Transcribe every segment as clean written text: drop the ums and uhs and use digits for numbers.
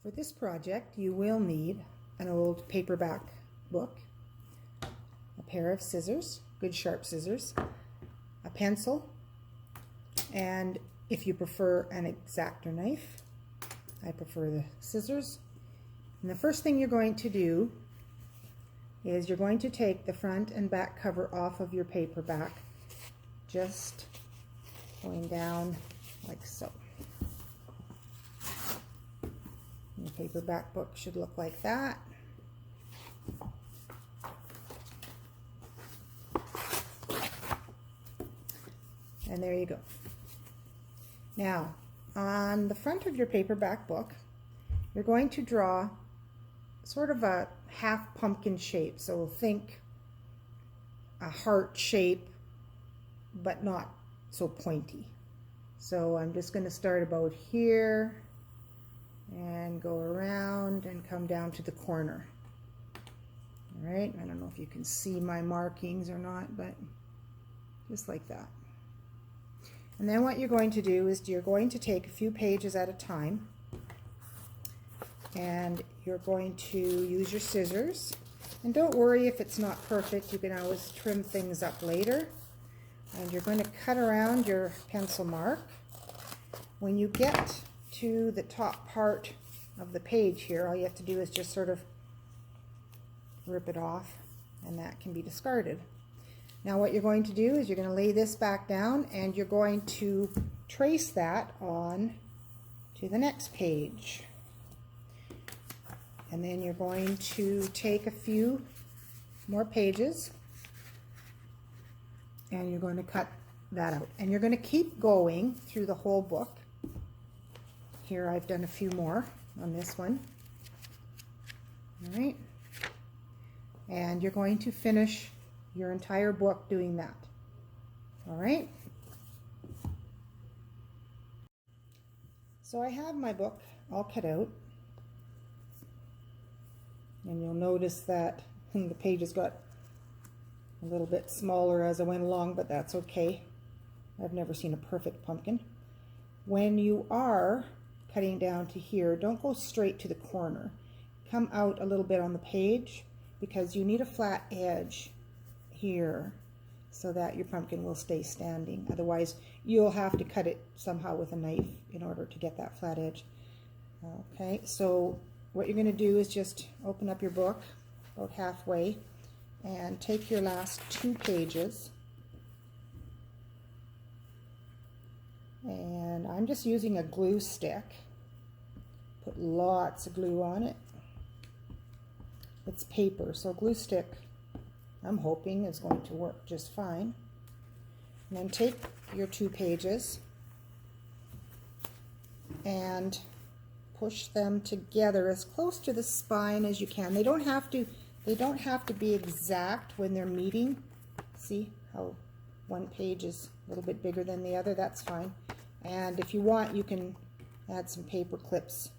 For this project, you will need an old paperback book, a pair of scissors, good sharp scissors, a pencil, and if you prefer an X-Acto knife, I prefer the scissors. And the first thing you're going to do is you're going to take the front and back cover off of your paperback, just going down like so. Your paperback book should look like that. And there you go. Now, on the front of your paperback book, you're going to draw sort of a half pumpkin shape. So think a heart shape, but not so pointy. So I'm just going to start about here and go around and come down to the corner. All right, I don't know if you can see my markings or not, but just like that. And then what you're going to do is you're going to take a few pages at a time, and you're going to use your scissors. And don't worry if it's not perfect, you can always trim things up later. And you're going to cut around your pencil mark. When you get to the top part of the page here, all you have to do is just sort of rip it off, and that can be discarded. Now what you're going to do is you're going to lay this back down, and you're going to trace that on to the next page. And then you're going to take a few more pages and you're going to cut that out. And you're going to keep going through the whole book. Here I've done a few more on this one. All right. And you're going to finish your entire book doing that. All right. So I have my book all cut out. And you'll notice that the pages got a little bit smaller as I went along, but that's okay. I've never seen a perfect pumpkin. When you are cutting down to here, don't go straight to the corner. Come out a little bit on the page, because you need a flat edge here so that your pumpkin will stay standing. Otherwise, you'll have to cut it somehow with a knife in order to get that flat edge. Okay, so what you're going to do is just open up your book about halfway and take your last 2 pages, and I'm just using a glue stick. Put lots of glue on it. It's paper, so glue stick, I'm hoping, is going to work just fine. And then take your 2 pages and push them together as close to the spine as you can. They don't have to be exact when they're meeting. See how one page is a little bit bigger than the other? That's fine. And if you want, you can add some paper clips,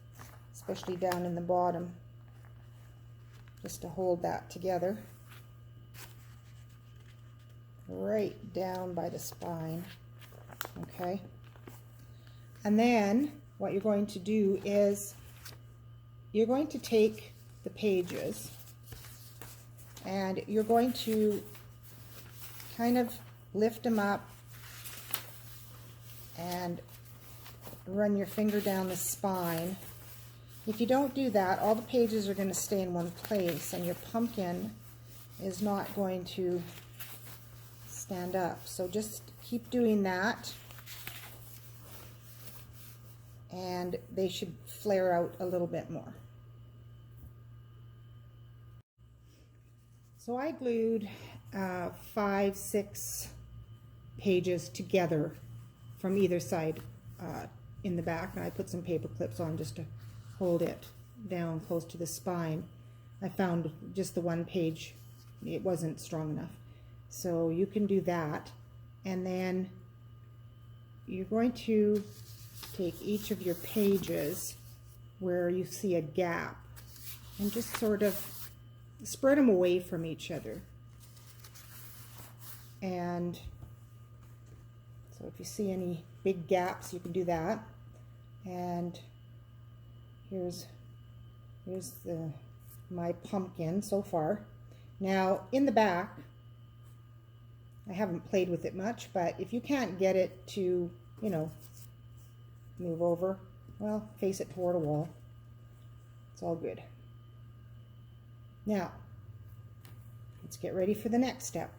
especially down in the bottom, just to hold that together right down by the spine. Okay. And then what you're going to do is you're going to take the pages and you're going to kind of lift them up and run your finger down the spine. If you don't do that, all the pages are going to stay in one place and your pumpkin is not going to stand up. So just keep doing that, and they should flare out a little bit more. So I glued 5, 6 pages together from either side in the back, and I put some paper clips on just to hold it down close to the spine. I found just the one page, it wasn't strong enough. So you can do that, and then you're going to take each of your pages where you see a gap and just sort of spread them away from each other. And so if you see any big gaps, you can do that. And here's Here's my pumpkin so far. Now in the back, I haven't played with it much, but if you can't get it to, you know, move over, well, face it toward a wall. It's all good. Now, let's get ready for the next step.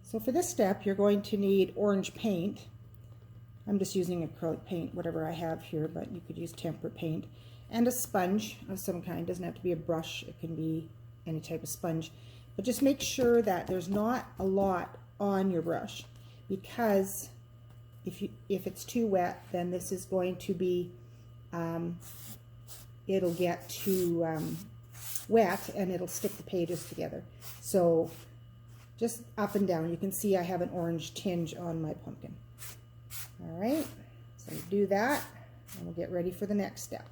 So for this step, you're going to need orange paint. I'm just using acrylic paint, whatever I have here, but you could use tempera paint. And a sponge of some kind. It doesn't have to be a brush. It can be any type of sponge. But just make sure that there's not a lot on your brush, because if it's too wet, then this is going to be, it'll get too wet and it'll stick the pages together. So just up and down. You can see I have an orange tinge on my pumpkin. All right, so do that and we'll get ready for the next step.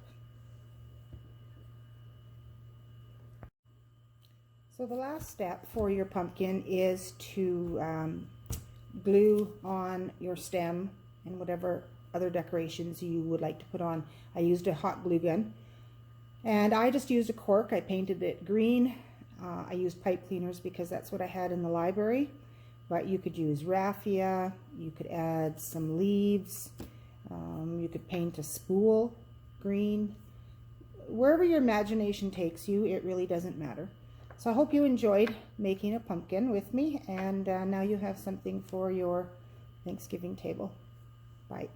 So the last step for your pumpkin is to glue on your stem and whatever other decorations you would like to put on. I used a hot glue gun, and I just used a cork. I painted it green. I used pipe cleaners because that's what I had in the library, but you could use raffia, you could add some leaves, you could paint a spool green. Wherever your imagination takes you, it really doesn't matter. So I hope you enjoyed making a pumpkin with me, and now you have something for your Thanksgiving table. Bye.